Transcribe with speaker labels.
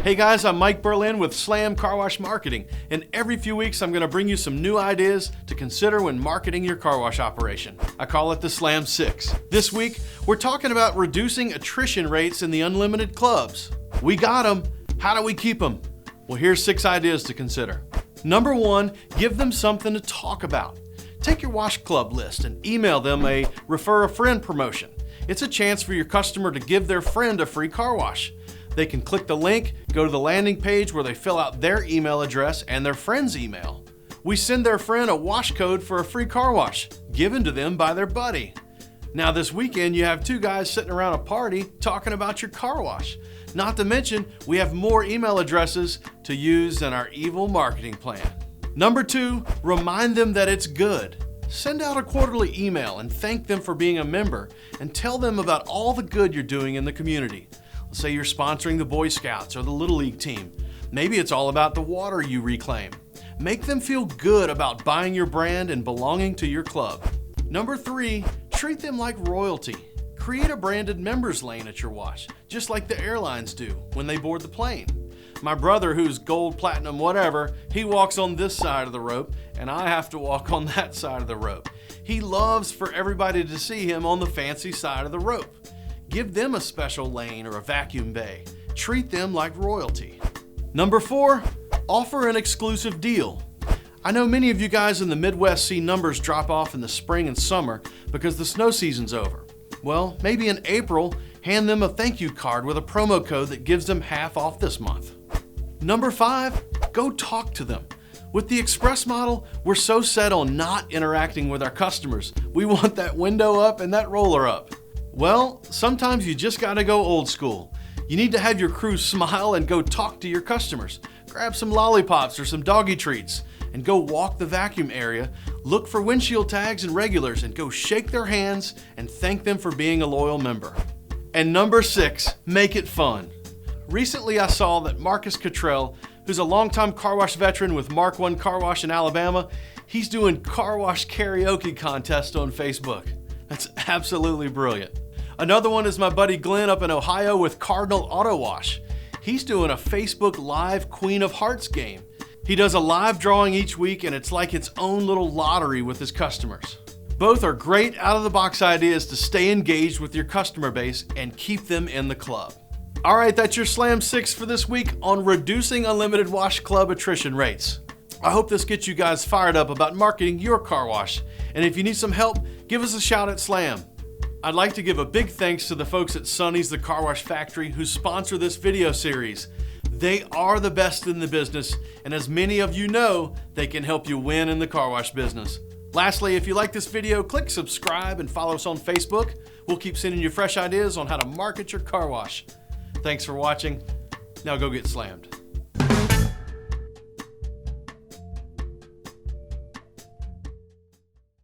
Speaker 1: Hey guys, I'm Mike Berlin with Slam Car Wash Marketing, and every few weeks I'm going to bring you some new ideas to consider when marketing your car wash operation. I call it the Slam 6. This week, we're talking about reducing attrition rates in the unlimited clubs. We got them. How do we keep them? Well, here's 6 ideas to consider. Number 1, give them something to talk about. Take your wash club list and email them a refer a friend promotion. It's a chance for your customer to give their friend a free car wash. They can click the link, go to the landing page where they fill out their email address and their friend's email. We send their friend a wash code for a free car wash, given to them by their buddy. Now this weekend you have 2 guys sitting around a party talking about your car wash. Not to mention, we have more email addresses to use in our evil marketing plan. Number 2, remind them that it's good. Send out a quarterly email and thank them for being a member and tell them about all the good you're doing in the community. Let's say you're sponsoring the Boy Scouts or the Little League team. Maybe it's all about the water you reclaim. Make them feel good about buying your brand and belonging to your club. Number 3, treat them like royalty. Create a branded members lane at your wash, just like the airlines do when they board the plane. My brother, who's gold, platinum, whatever, he walks on this side of the rope and I have to walk on that side of the rope. He loves for everybody to see him on the fancy side of the rope. Give them a special lane or a vacuum bay. Treat them like royalty. Number 4, offer an exclusive deal. I know many of you guys in the Midwest see numbers drop off in the spring and summer because the snow season's over. Well, maybe in April, hand them a thank you card with a promo code that gives them half off this month. Number 5, go talk to them. With the Express model, we're so set on not interacting with our customers. We want that window up and that roller up. Well, sometimes you just gotta go old school. You need to have your crew smile and go talk to your customers. Grab some lollipops or some doggy treats and go walk the vacuum area, look for windshield tags and regulars and go shake their hands and thank them for being a loyal member. And number 6, make it fun. Recently I saw that Marcus Cottrell, who's a longtime car wash veteran with Mark 1 Car Wash in Alabama, he's doing car wash karaoke contest on Facebook. That's absolutely brilliant. Another one is my buddy Glenn up in Ohio with Cardinal Auto Wash. He's doing a Facebook Live Queen of Hearts game. He does a live drawing each week and it's like its own little lottery with his customers. Both are great out-of-the-box ideas to stay engaged with your customer base and keep them in the club. All right, that's your Slam 6 for this week on reducing unlimited wash club attrition rates. I hope this gets you guys fired up about marketing your car wash. And if you need some help, give us a shout at Slam. I'd like to give a big thanks to the folks at Sonny's The Car Wash Factory who sponsor this video series. They are the best in the business, and as many of you know, they can help you win in the car wash business. Lastly, if you like this video, click subscribe and follow us on Facebook. We'll keep sending you fresh ideas on how to market your car wash. Thanks for watching. Now go get slammed.